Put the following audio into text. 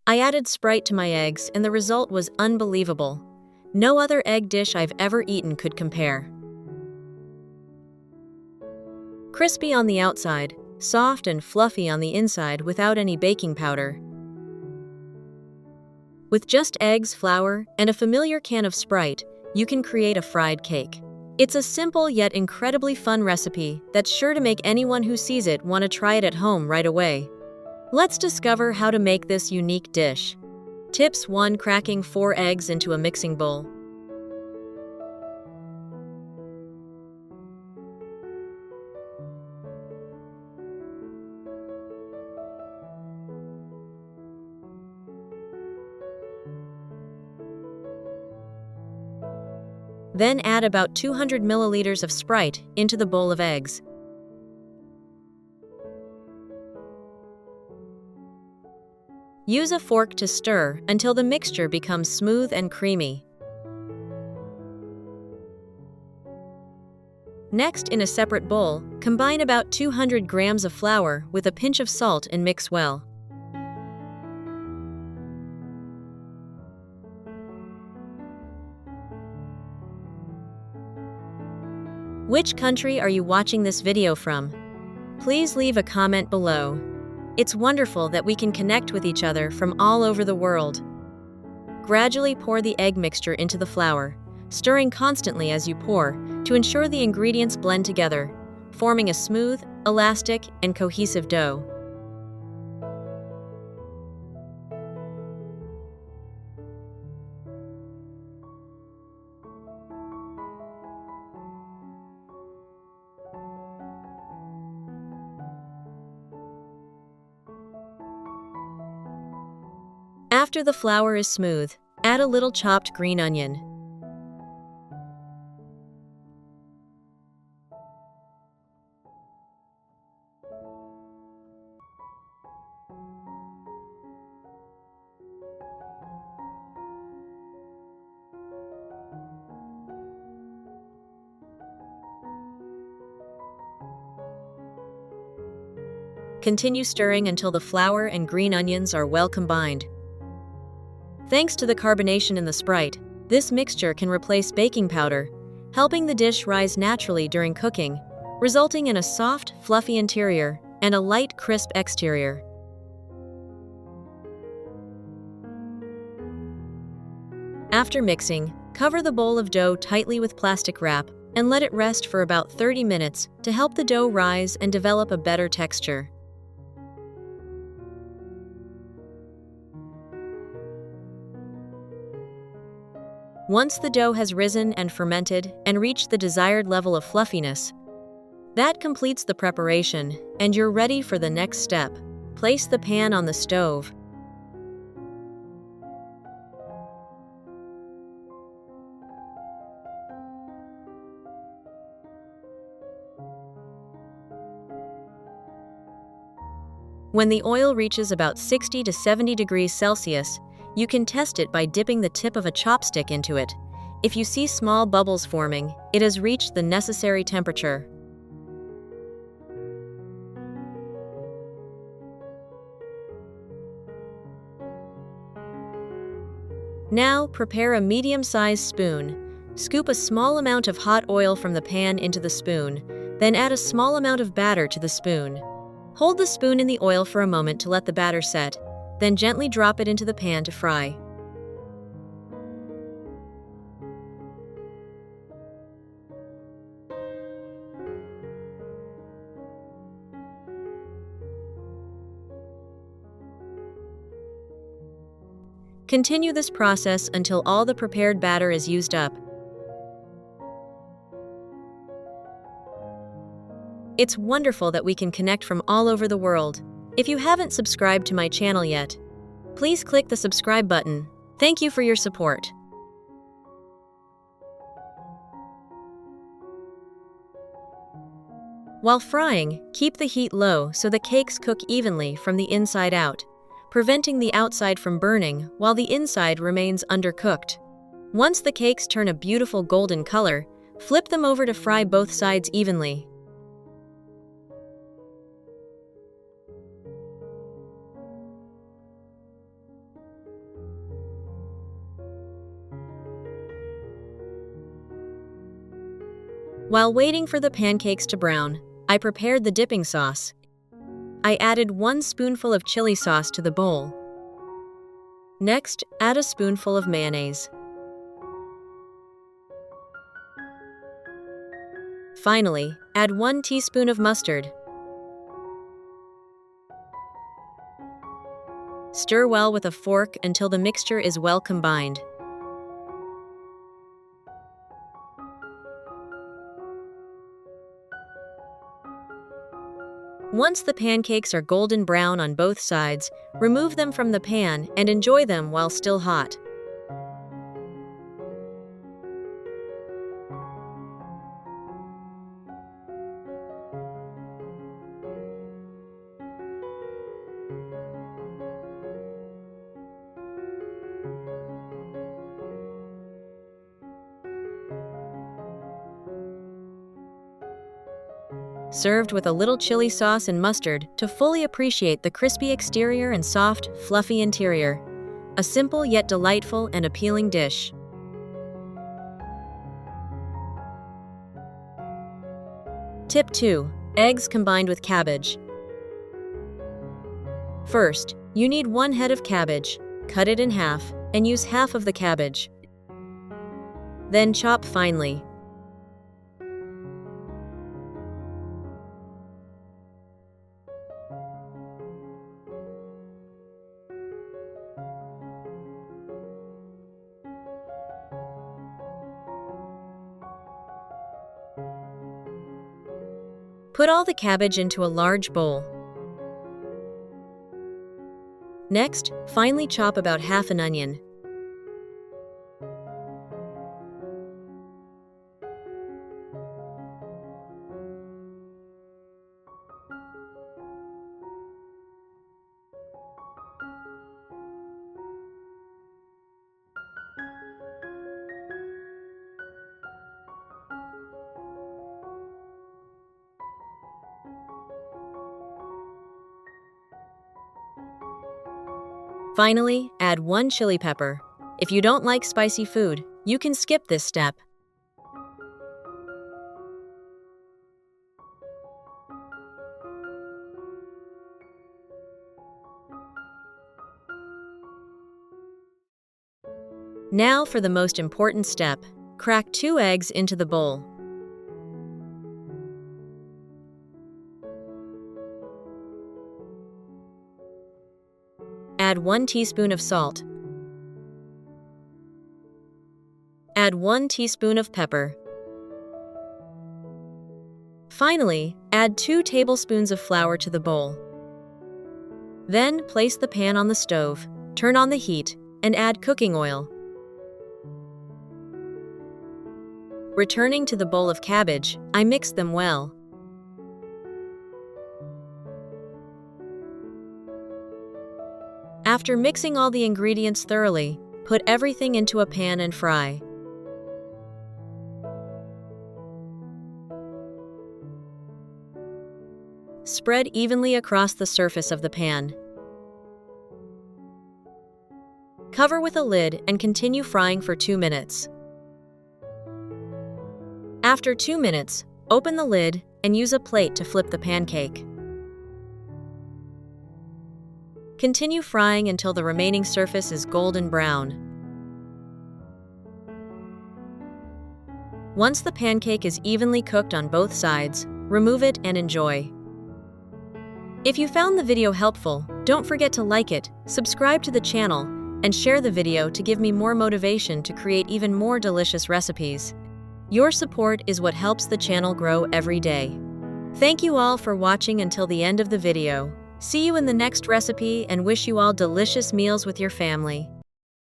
I added Sprite to my eggs and the result was unbelievable. No other egg dish I've ever eaten could compare. Crispy on the outside, soft and fluffy on the inside without any baking powder. With just eggs, flour, and a familiar can of Sprite, you can create a fried cake. It's a simple yet incredibly fun recipe that's sure to make anyone who sees it want to try it at home right away. Let's discover how to make this unique dish. Tips 1. Cracking 4 eggs into a mixing bowl. Then add about 200 milliliters of Sprite into the bowl of eggs. Use a fork to stir until the mixture becomes smooth and creamy. Next, in a separate bowl, combine about 200 grams of flour with a pinch of salt and mix well. Which country are you watching this video from? Please leave a comment below. It's wonderful that we can connect with each other from all over the world. Gradually pour the egg mixture into the flour, stirring constantly as you pour to ensure the ingredients blend together, forming a smooth, elastic, and cohesive dough. After the flour is smooth, add a little chopped green onion. Continue stirring until the flour and green onions are well combined. Thanks to the carbonation in the Sprite, this mixture can replace baking powder, helping the dish rise naturally during cooking, resulting in a soft, fluffy interior and a light, crisp exterior. After mixing, cover the bowl of dough tightly with plastic wrap and let it rest for about 30 minutes to help the dough rise and develop a better texture. Once the dough has risen and fermented and reached the desired level of fluffiness, that completes the preparation and you're ready for the next step. Place the pan on the stove. When the oil reaches about 60 to 70 degrees Celsius, you can test it by dipping the tip of a chopstick into it. If you see small bubbles forming, it has reached the necessary temperature. Now, prepare a medium-sized spoon. Scoop a small amount of hot oil from the pan into the spoon, then add a small amount of batter to the spoon. Hold the spoon in the oil for a moment to let the batter set, then gently drop it into the pan to fry. Continue this process until all the prepared batter is used up. It's wonderful that we can connect from all over the world. If you haven't subscribed to my channel yet, please click the subscribe button. Thank you for your support. While frying, keep the heat low so the cakes cook evenly from the inside out, preventing the outside from burning while the inside remains undercooked. Once the cakes turn a beautiful golden color, flip them over to fry both sides evenly. While waiting for the pancakes to brown, I prepared the dipping sauce. I added 1 spoonful of chili sauce to the bowl. Next, add a spoonful of mayonnaise. Finally, add 1 teaspoon of mustard. Stir well with a fork until the mixture is well combined. Once the pancakes are golden brown on both sides, remove them from the pan and enjoy them while still hot. Served with a little chili sauce and mustard to fully appreciate the crispy exterior and soft, fluffy interior. A simple yet delightful and appealing dish. Tip 2. Eggs combined with cabbage. First, you need 1 head of cabbage. Cut it in half and use half of the cabbage. Then chop finely. Put all the cabbage into a large bowl. Next, finely chop about half an onion. Finally, add 1 chili pepper. If you don't like spicy food, you can skip this step. Now for the most important step. Crack 2 eggs into the bowl. Add 1 teaspoon of salt. Add 1 teaspoon of pepper. Finally, add 2 tablespoons of flour to the bowl. Then place the pan on the stove, turn on the heat, and add cooking oil. Returning to the bowl of cabbage, I mix them well. After mixing all the ingredients thoroughly, put everything into a pan and fry. Spread evenly across the surface of the pan. Cover with a lid and continue frying for 2 minutes. After 2 minutes, open the lid and use a plate to flip the pancake. Continue frying until the remaining surface is golden brown. Once the pancake is evenly cooked on both sides, remove it and enjoy. If you found the video helpful, don't forget to like it, subscribe to the channel, and share the video to give me more motivation to create even more delicious recipes. Your support is what helps the channel grow every day. Thank you all for watching until the end of the video. See you in the next recipe and wish you all delicious meals with your family.